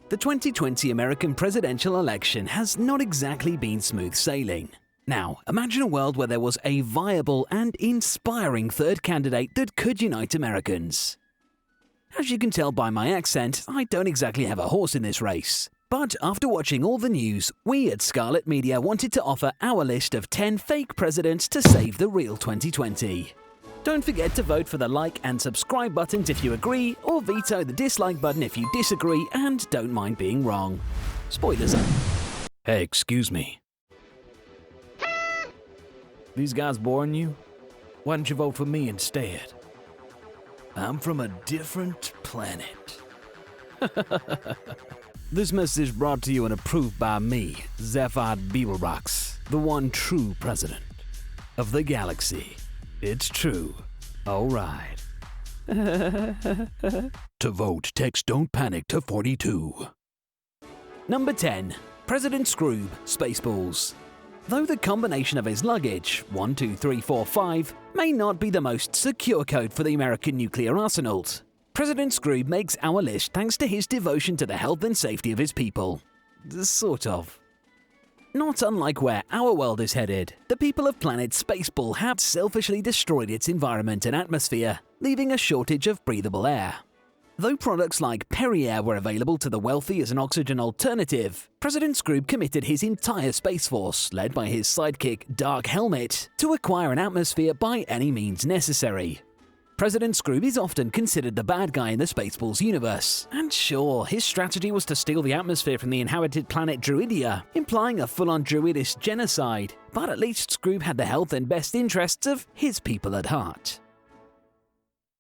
The 2020 American presidential election has not exactly been smooth sailing. Now, imagine a world where there was a viable and inspiring third candidate that could unite Americans. As you can tell by my accent, I don't exactly have a horse in this race. But after watching all the news, we at Scarlett Media wanted to offer our list of 10 fake presidents to save the real 2020. Don't forget to vote for the like and subscribe buttons if you agree, or veto the dislike button if you disagree and don't mind being wrong. Spoilers. Hey, excuse me. These guys boring you? Why don't you vote for me instead? I'm from a different planet. This message brought to you and approved by me, Zephyr Beeblebox, the one true president of the galaxy. It's true. All right. To vote, text Don't Panic to 42. Number 10. President Scroob, Spaceballs. Though the combination of his luggage, 1, 2, 3, 4, 5, may not be the most secure code for the American nuclear arsenals, President Scroob makes our list thanks to his devotion to the health and safety of his people. Sort of. Not unlike where our world is headed, the people of planet Spaceball have selfishly destroyed its environment and atmosphere, leaving a shortage of breathable air. Though products like Perrier were available to the wealthy as an oxygen alternative, President Scroob committed his entire Space Force, led by his sidekick Dark Helmet, to acquire an atmosphere by any means necessary. President Scroob is often considered the bad guy in the Spaceballs universe, and sure, his strategy was to steal the atmosphere from the inhabited planet Druidia, implying a full-on Druidist genocide, but at least Scroob had the health and best interests of his people at heart.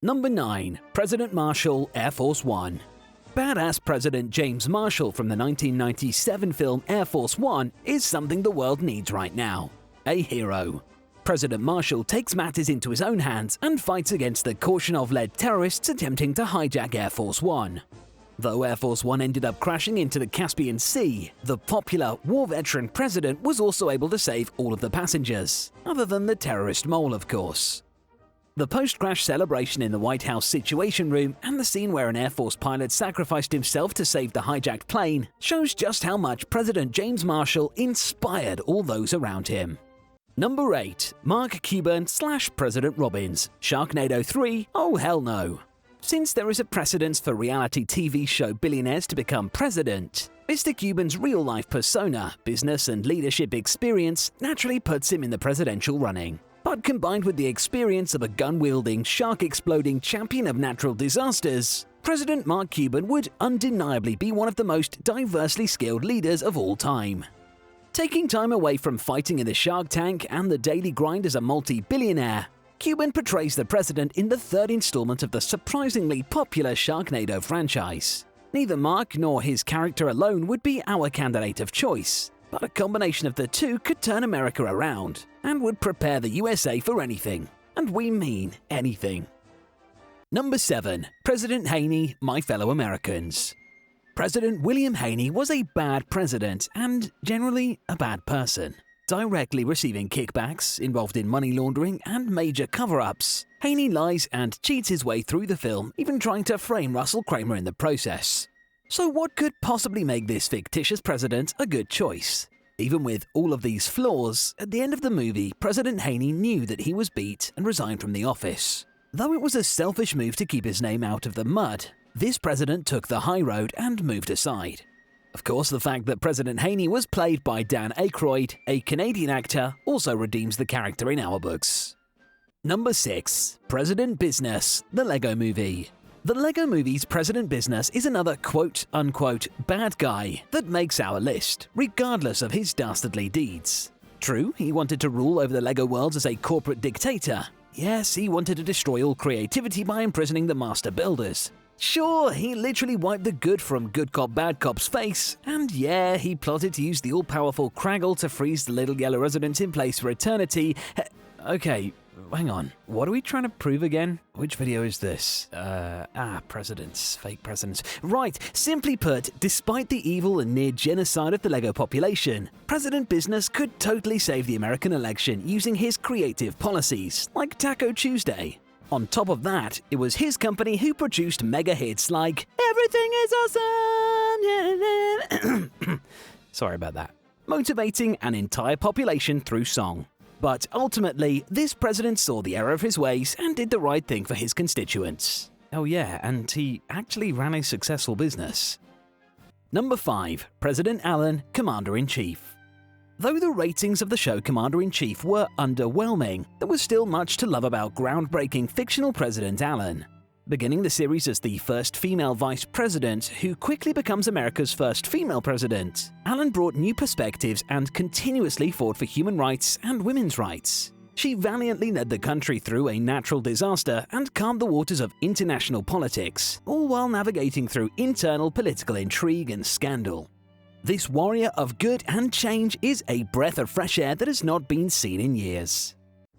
Number 9. President Marshall, Air Force One. Badass President James Marshall from the 1997 film Air Force One is something the world needs right now. A hero. President Marshall takes matters into his own hands and fights against the Korshunov-led terrorists attempting to hijack Air Force One. Though Air Force One ended up crashing into the Caspian Sea, the popular war veteran president was also able to save all of the passengers, other than the terrorist mole, of course. The post-crash celebration in the White House Situation Room and the scene where an Air Force pilot sacrificed himself to save the hijacked plane shows just how much President James Marshall inspired all those around him. Number 8. Mark Cuban / President Robbins, Sharknado 3, oh hell no. Since there is a precedence for reality TV show billionaires to become president, Mr. Cuban's real-life persona, business and leadership experience naturally puts him in the presidential running. But combined with the experience of a gun-wielding, shark-exploding champion of natural disasters, President Mark Cuban would undeniably be one of the most diversely skilled leaders of all time. Taking time away from fighting in the Shark Tank and the daily grind as a multi-billionaire, Cuban portrays the president in the third installment of the surprisingly popular Sharknado franchise. Neither Mark nor his character alone would be our candidate of choice, but a combination of the two could turn America around and would prepare the USA for anything, and we mean anything. Number 7. President Haney, my fellow Americans. President William Haney was a bad president and generally a bad person. Directly receiving kickbacks, involved in money laundering and major cover-ups, Haney lies and cheats his way through the film, even trying to frame Russell Kramer in the process. So what could possibly make this fictitious president a good choice? Even with all of these flaws, at the end of the movie, President Haney knew that he was beat and resigned from the office. Though it was a selfish move to keep his name out of the mud, this president took the high road and moved aside. Of course, the fact that President Haney was played by Dan Aykroyd, a Canadian actor, also redeems the character in our books. Number 6. President Business, the Lego Movie. The Lego Movie's President Business is another quote-unquote bad guy that makes our list, regardless of his dastardly deeds. True, he wanted to rule over the Lego worlds as a corporate dictator. Yes, he wanted to destroy all creativity by imprisoning the master builders. Sure, he literally wiped the good from good cop bad cop's face, and yeah, he plotted to use the all-powerful Craggle to freeze the little yellow residents in place for eternity. Okay, hang on, what are we trying to prove again? Which video is this? Presidents, fake presidents. Right, simply put, despite the evil and near genocide of the Lego population, President Business could totally save the American election using his creative policies, like Taco Tuesday. On top of that, it was his company who produced mega hits like "Everything is Awesome," Sorry about that. Motivating an entire population through song. But ultimately, this president saw the error of his ways and did the right thing for his constituents. Oh yeah, and he actually ran a successful business. Number 5. President Allen, Commander-in-Chief. Though the ratings of the show Commander-in-Chief were underwhelming, there was still much to love about groundbreaking fictional President Allen. Beginning the series as the first female vice president, who quickly becomes America's first female president, Allen brought new perspectives and continuously fought for human rights and women's rights. She valiantly led the country through a natural disaster and calmed the waters of international politics, all while navigating through internal political intrigue and scandal. This warrior of good and change is a breath of fresh air that has not been seen in years.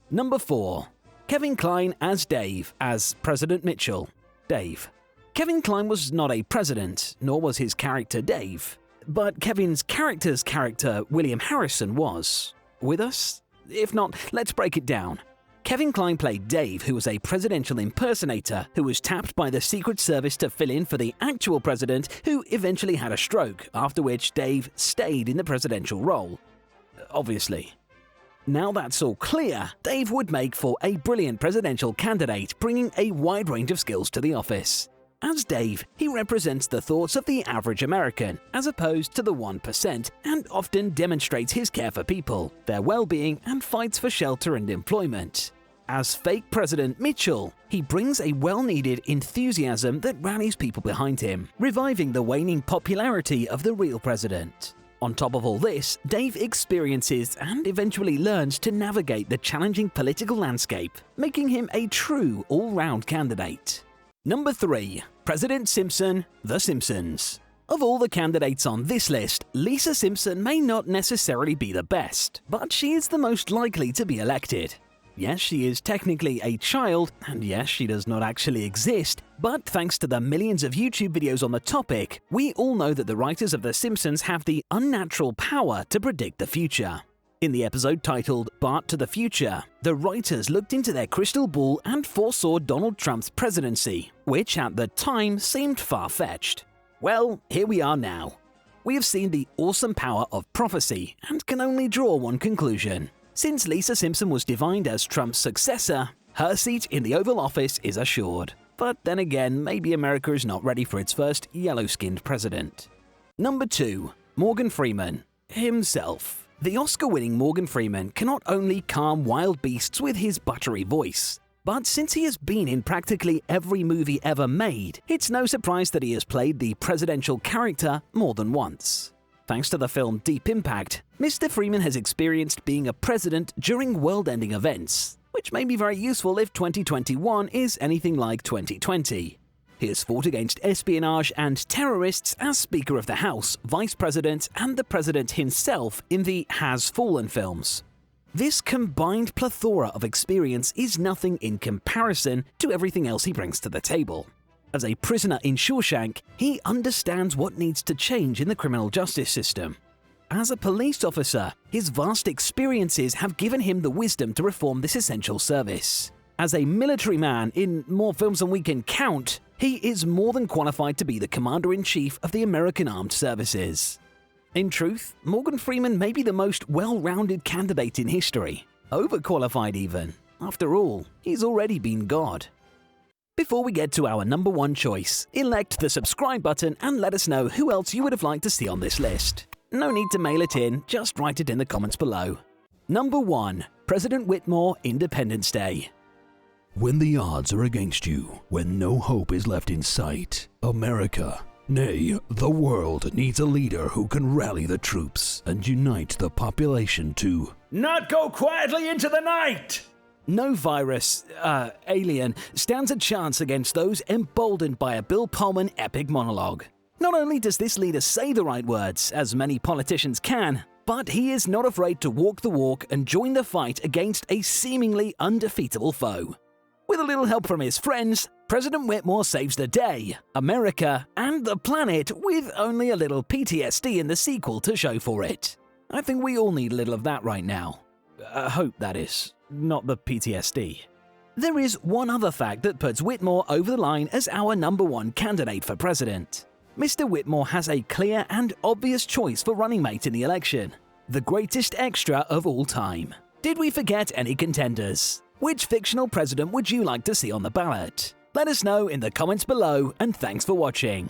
Number 4. Kevin Kline as Dave, as President Mitchell. Dave. Kevin Kline was not a president, nor was his character Dave. But Kevin's character's character, William Harrison, was. With us? If not, let's break it down. Kevin Kline played Dave, who was a presidential impersonator who was tapped by the Secret Service to fill in for the actual president, who eventually had a stroke, after which Dave stayed in the presidential role. Obviously. Now that's all clear, Dave would make for a brilliant presidential candidate, bringing a wide range of skills to the office. As Dave, he represents the thoughts of the average American, as opposed to the 1%, and often demonstrates his care for people, their well-being, and fights for shelter and employment. As fake President Mitchell, he brings a well-needed enthusiasm that rallies people behind him, reviving the waning popularity of the real president. On top of all this, Dave experiences and eventually learns to navigate the challenging political landscape, making him a true all-round candidate. Number 3. President Simpson, The Simpsons. Of all the candidates on this list, Lisa Simpson may not necessarily be the best, but she is the most likely to be elected. Yes, she is technically a child, and yes, she does not actually exist, but thanks to the millions of YouTube videos on the topic, we all know that the writers of The Simpsons have the unnatural power to predict the future. In the episode titled Bart to the Future, the writers looked into their crystal ball and foresaw Donald Trump's presidency, which at the time seemed far-fetched. Well, here we are now. We have seen the awesome power of prophecy and can only draw one conclusion. Since Lisa Simpson was divined as Trump's successor, her seat in the Oval Office is assured. But then again, maybe America is not ready for its first yellow-skinned president. Number 2. Morgan Freeman. Himself. The Oscar-winning Morgan Freeman can not only calm wild beasts with his buttery voice, but since he has been in practically every movie ever made, it's no surprise that he has played the presidential character more than once. Thanks to the film Deep Impact, Mr. Freeman has experienced being a president during world-ending events, which may be very useful if 2021 is anything like 2020. He has fought against espionage and terrorists as Speaker of the House, Vice President, and the President himself in the Has Fallen films. This combined plethora of experience is nothing in comparison to everything else he brings to the table. As a prisoner in Shawshank, he understands what needs to change in the criminal justice system. As a police officer, his vast experiences have given him the wisdom to reform this essential service. As a military man in more films than we can count, he is more than qualified to be the Commander-in-Chief of the American Armed Services. In truth, Morgan Freeman may be the most well-rounded candidate in history. Overqualified even. After all, he's already been God. Before we get to our number 1 choice, elect the subscribe button and let us know who else you would have liked to see on this list. No need to mail it in, just write it in the comments below. Number 1. President Whitmore, Independence Day. When the odds are against you, when no hope is left in sight, America, nay, the world needs a leader who can rally the troops and unite the population to not go quietly into the night! No virus, alien, stands a chance against those emboldened by a Bill Pullman epic monologue. Not only does this leader say the right words, as many politicians can, but he is not afraid to walk the walk and join the fight against a seemingly undefeatable foe. With a little help from his friends, President Whitmore saves the day, America, and the planet with only a little PTSD in the sequel to show for it. I think we all need a little of that right now. Hope, that is. Not the PTSD. There is one other fact that puts Whitmore over the line as our number 1 candidate for president. Mr. Whitmore has a clear and obvious choice for running mate in the election. The greatest extra of all time. Did we forget any contenders? Which fictional president would you like to see on the ballot? Let us know in the comments below, and thanks for watching.